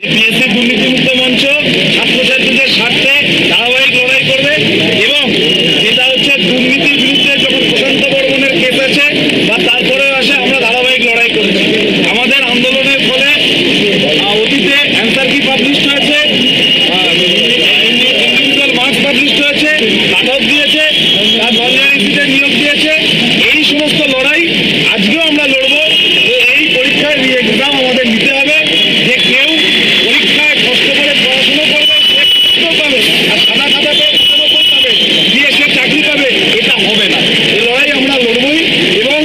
PSC দুর্নীতিমুক্ত মঞ্চ ছাত্রছাত্রীদের স্বার্থে ধারাবাহিক লড়াই করবে এবং যেটা হচ্ছে দুর্নীতির বিরুদ্ধে যখন প্রশান্ত বর্মনের কেস আছে বা তারপরেও আসে আমরা ধারাবাহিক লড়াই করেছি। আমাদের আন্দোলনের ফলে অতীতে অ্যান্সার কি পাবলিশ হয়েছে, ইন্ডিভিজুয়াল মার্কস পাবলিশ হয়েছে, কাট অফ দিয়েছে, তার নন নিয়োগ দিয়েছে। এই সমস্ত লড়াই আজকেও আমরা লড়বো। তো এই পরীক্ষার এক্সাম আমাদের নিতে হবে। যে কেউ পরীক্ষায় কষ্ট করে পড়াশুনো করবে সে পাবে, আর সাদা খাতা পাবে দিয়ে সে চাকরি পাবে, এটা হবে না। এই লড়াই আমরা লড়বই এবং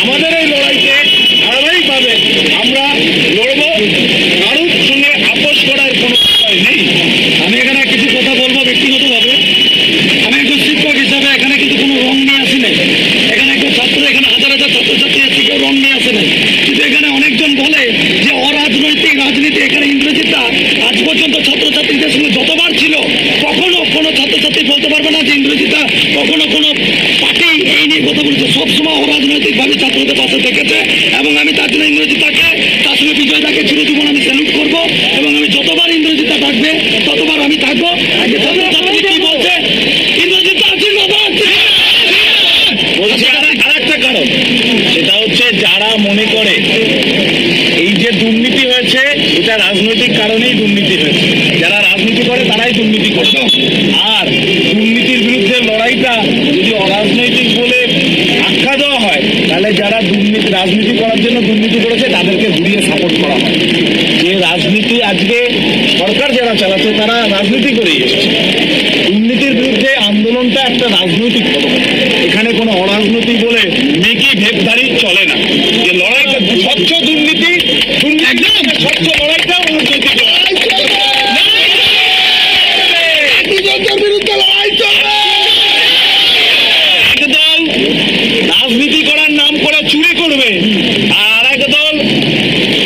আমাদের এই লড়াইকে ধারাবাহিকভাবে আমরা লড়বো। কারোর সঙ্গে আপোষ করার কোনো উপায় নেই। আমি এখানে কিছু কথা বলবো ব্যক্তিগতভাবে। আমি একজন শিক্ষক হিসাবে এখানে কিন্তু কোনো রং নিয়ে আসি নাই। এখানে একজন ছাত্র, এখানে হাজার হাজার ছাত্রছাত্রী আছে, কেউ রং নিয়ে আসে নাই। কিন্তু এখানে অনেকজন বলে যে অরাজনৈতিক রাজনীতি। এখানে ইংরেজিটা আজ পর্যন্ত ছাত্রছাত্রীদের সঙ্গে যতবার ছিল কখনো কোনো ছাত্রছাত্রী বলতে পারবে না যে ইংরেজিটা কখনো কোনো পার্টি এই নিয়ে কথা বলেছে। সবসময় অরাজনৈতিকভাবে ছাত্রদের পাশে দেখেছে এবং আমি তার জন্য ইংরেজিটাকে, তার সঙ্গে বিজয়টাকে চিরজীবন আমি স্যালুট করবো এবং আমি যতবার ইংরেজিটা থাকবে ততবার আমি থাকবো। আগে ছাত্রছাত্রী কি বলছে, ইংরেজিটা বলছে। আর একটা কারণ সেটা হচ্ছে যারা মনে করে এই যে দুর্নীতি হয়েছে এটা রাজনৈতিক কারণেই দুর্নীতি হয়েছে, যারা রাজনীতি করে তারাই দুর্নীতি করত। আর দুর্নীতির বিরুদ্ধে লড়াইটা যদি অরাজনৈতিক বলে আখ্যা দেওয়া হয় তাহলে যারা রাজনীতি করার জন্য দুর্নীতি করেছে তাদেরকে ঘুরিয়ে সাপোর্ট করা হয়। যে রাজনীতি আজকে সরকার যারা চালাচ্ছে তারা রাজনীতি করেই এসেছে। দুর্নীতির বিরুদ্ধে আন্দোলনটা একটা রাজনৈতিক পদক্ষেপ। এখানে কোনো অরাজনৈতিক বলে মেকি ভেদধারী চলে না। যে লড়াইটা স্বচ্ছ দুর্নীতি, একদম স্বচ্ছ লড়াইটা রাজনৈতিক বিরুদ্ধে লড়াই চলবে। একদল রাজনীতি করার নাম করে চুরি করবে আর একদল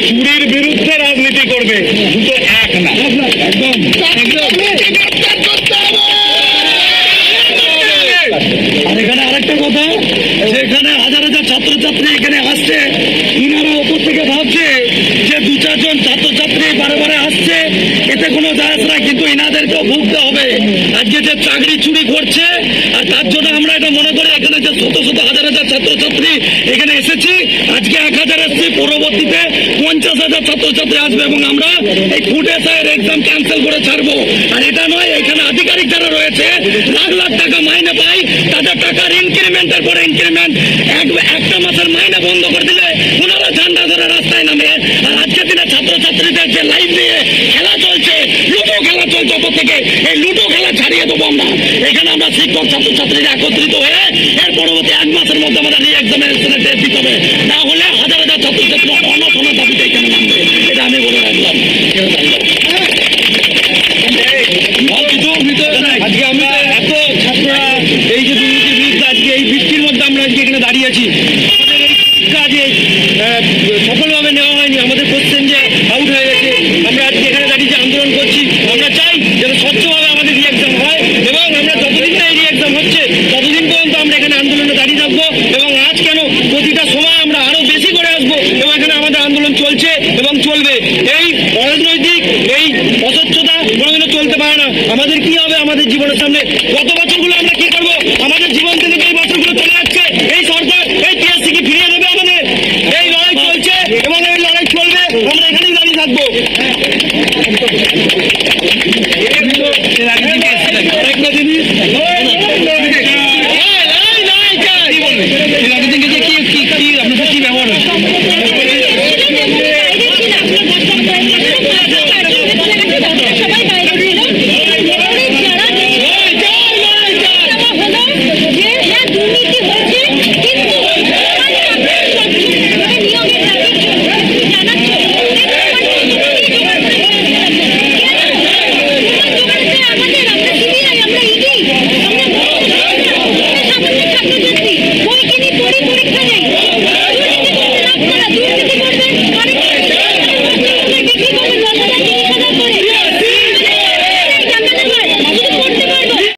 চুরির বিরুদ্ধে রাজনীতি করবে, দুটো এক না। একদম আর এখানে আরেকটা কথা, যেখানে হাজার হাজার ছাত্রছাত্রী এখানে আসছে, ইনারা ওপর থেকে ভাবছে যে দু চারজন ছাত্রছাত্রী বারে বারে আসছে এতে কোনো যায় আসে না, কিন্তু ইনাদেরকেও ভুগতে হবে। আজকে যে চাকরি চুরি করছে আর তার জন্য আমরা এটা মনে করি এখানে যে শত শত হাজার হাজার ছাত্রছাত্রী এখানে এসেছি, আজকে 1000 এসছি, পরবর্তীতে 50,000 ছাত্রছাত্রী আসবে এবং আমরা এই ফুড এসআইয়ের এক্সাম ক্যান্সেল করে ছাড়বো। আর এটা নয়, এখানে আধিকারিক যারা রয়েছে লাখ লাখ টাকা মাইনে পাই, তাদের টাকার ইনক্রিমেন্টের পরে ইনক্রিমেন্ট, একটা মাসের মাইনে বন্ধ করে দিলে ওনারা ঝান্ডা ধরে রাস্তায় নামে। আর আজকের দিনে ছাত্রছাত্রীদের যে লাইভ নিয়ে খেলা চলছে, লুডো খেলা চলছে ওপর থেকে, এই লুডো খেলা ছাড়িয়ে দেবো আমরা। এখানে আমরা শিক্ষক ছাত্রছাত্রীরা একত্রিত হয়ে এর পরবর্তী 1 মাসের মধ্যে আমাদের রি-এক্সামিনেশনের ডেট দিতে হবে, না হলে হাজার হাজার ছাত্রছাত্রী অনশনের দাবিতে এখানে নামবে। এটা আমি বলে রাখলাম। আজকে আমরা এত ছাত্ররা এই যে দুর্নীতির বিরুদ্ধে আজকে এই বৃষ্টির মধ্যে আমরা আজকে এখানে দাঁড়িয়েছি, আমাদের এই পরীক্ষা যে সফলভাবে নেওয়া হয়নি, আমাদের কোশ্চেন যে আউট হয়ে গেছে, আমরা আজকে এখানে দাঁড়িয়ে আন্দোলন করছি। আমরা চাই যেন স্বচ্ছভাবে আমাদের রি-এক্সাম হয় এবং আমরা যতদিন না এই রি-এক্সাম হচ্ছে ততদিন পর্যন্ত আমরা এখানে আন্দোলনে দাঁড়িয়ে থাকবো। এবং আজ কেন প্রতিটা সময় আমরা আরো বেশি করে আসবো এবং এখানে আমাদের আন্দোলন চলছে এবং চলবে। এই অরাজনৈতিক এই অস্বচ্ছতা কোনোদিনও চলতে পারে না। আমাদের কি হবে আমাদের জীবনের সামনে? গত বছরগুলো আমরা কি করবো? আমাদের জীবন থেকে এই বছরগুলো চলে যাচ্ছে। এই সরকার এই পিএসসি কি ফিরিয়ে দেবে আমাদের? এই লড়াই চলছে এবং এই লড়াই চলবে, আমরা এখানেই দাঁড়িয়ে থাকবো। আরেকটা জিনিস, আপনার কি ব্যবহার হচ্ছে? পরীক্ষা নেই।